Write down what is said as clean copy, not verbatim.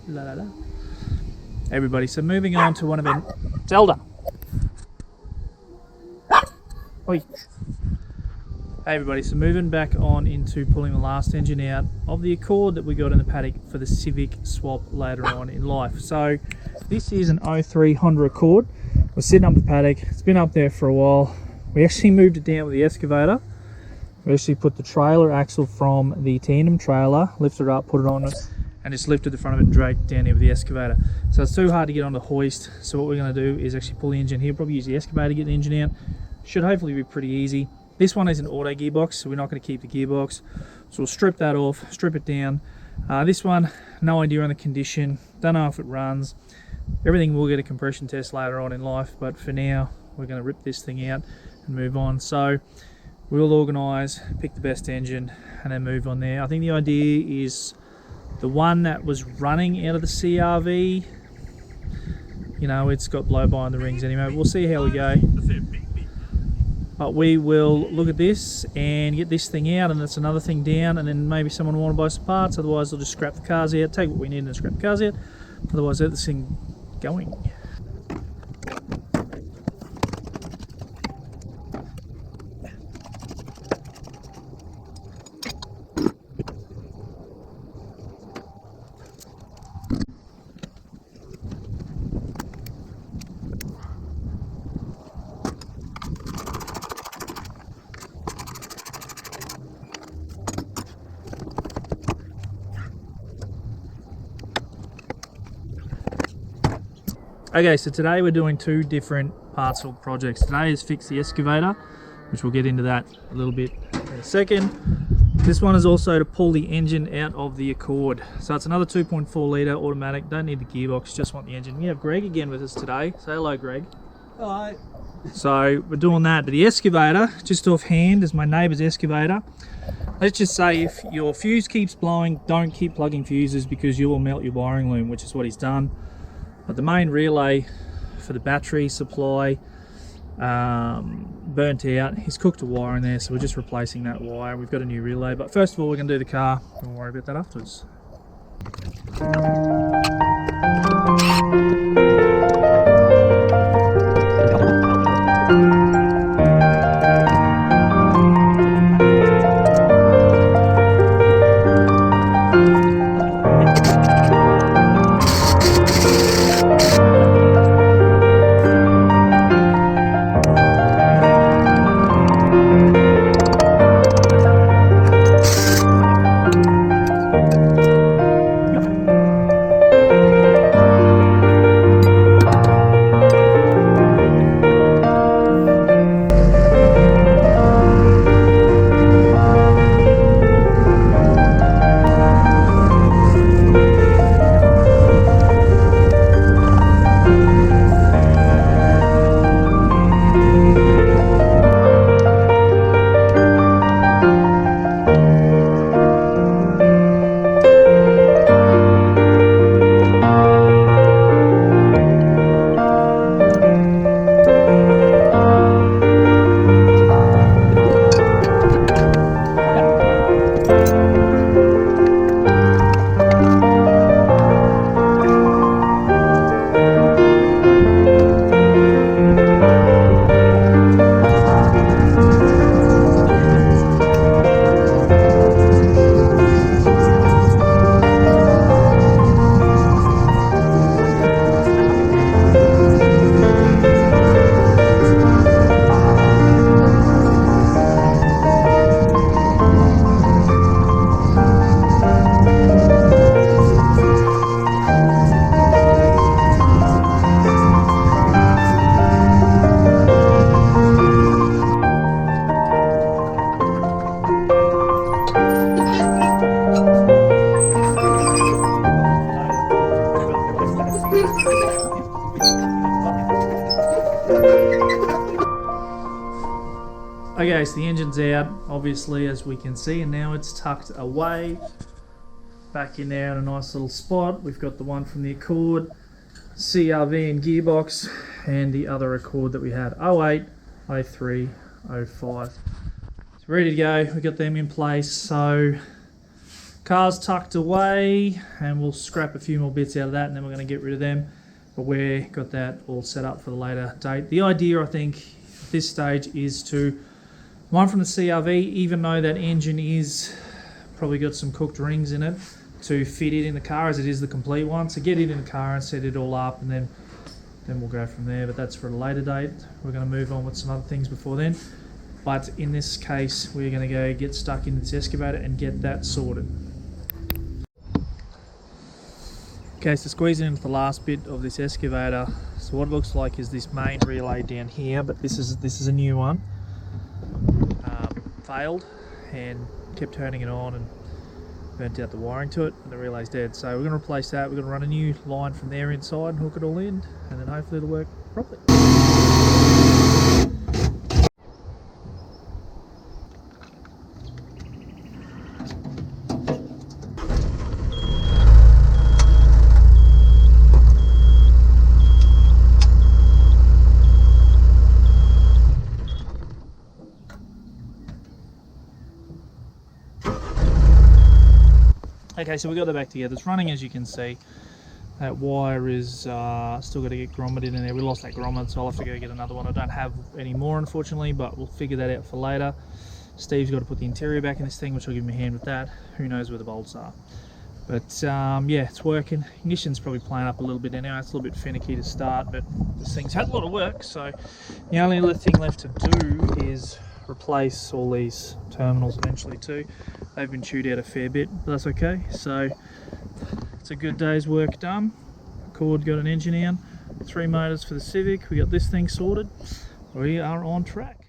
La la la. Everybody, so moving on to one of our... Zelda! Oi. Hey everybody, so moving back on into pulling the last engine out of the Accord that we got in the paddock for the Civic swap later on in life. So this is an 03 Honda Accord. We're sitting up the paddock, it's been up there for a while. We actually moved it down with the excavator. We actually put the trailer axle from the tandem trailer, lifted it up, put it on it, and just lifted the front of it and dragged it down here with the excavator. So it's too hard to get on the hoist, so what we're going to do is actually pull the engine here, probably use the excavator to get the engine out. Should hopefully be pretty easy. This one is an auto gearbox, so we're not going to keep the gearbox. So we'll strip that off, strip it down. This one, no idea on the condition, don't know if it runs. Everything will get a compression test later on in life, but for now, we're going to rip this thing out and move on. So we'll organise, pick the best engine, and then move on there. I think the idea is the one that was running out of the CRV, you know, it's got blow-by on the rings anyway. We'll see how we go. But we will look at this and get this thing out, and that's another thing down, and then maybe someone will want to buy some parts. Otherwise they'll just scrap the cars out, take what we need and scrap the cars out. Otherwise let this thing going. Okay, so today we're doing two different parcel projects. Today is fix the excavator, which we'll get into that a little bit in a second. This one is also to pull the engine out of the Accord. So it's another 2.4 litre automatic, don't need the gearbox, just want the engine. We have Greg again with us today. Say hello, Greg. Hello. So we're doing that, but the excavator, just offhand, is my neighbour's excavator. Let's just say if your fuse keeps blowing, don't keep plugging fuses because you will melt your wiring loom, which is what he's done. But the main relay for the battery supply burnt out. He's cooked a wire in there, so we're just replacing that wire. We've got a new relay, but first of all we're going to do the car, and we'll worry about that afterwards. Okay, so the engine's out, obviously, as we can see, and now it's tucked away back in there in a nice little spot. We've got the one from the Accord, CRV and gearbox, and the other Accord that we had, 08, 03, 05. It's ready to go, we got them in place, so Car's tucked away, and we'll scrap a few more bits out of that, and then we're going to get rid of them. But we've got that all set up for the later date. The idea, I think, at this stage is to run from the CRV, even though that engine is probably got some cooked rings in it, to fit it in the car as it is the complete one. So get it in the car and set it all up, and then we'll go from there. But that's for a later date. We're going to move on with some other things before then. But in this case, we're going to go get stuck in this excavator and get that sorted. Okay, so squeezing into the last bit of this excavator. So what it looks like is this main relay down here, but this is a new one. Failed and kept turning it on and burnt out the wiring to it, and the relay's dead. So we're going to replace that. We're going to run a new line from there inside and hook it all in, and then hopefully it'll work properly. Okay, so we got that back together. It's running, as you can see. That wire is still got to get grommeted in there. We lost that grommet, so I'll have to go get another one. I don't have any more, unfortunately, but we'll figure that out for later. Steve's got to put the interior back in this thing, which I'll give him a hand with that. Who knows where the bolts are. But yeah, it's working. Ignition's probably playing up a little bit anyway. It's a little bit finicky to start, but this thing's had a lot of work, so the only other thing left to do is replace all these terminals eventually too. They've been chewed out a fair bit, but that's okay. So it's a good day's work done. Cord got an engine in, 3 motors for the Civic. We got this thing sorted. We are on track.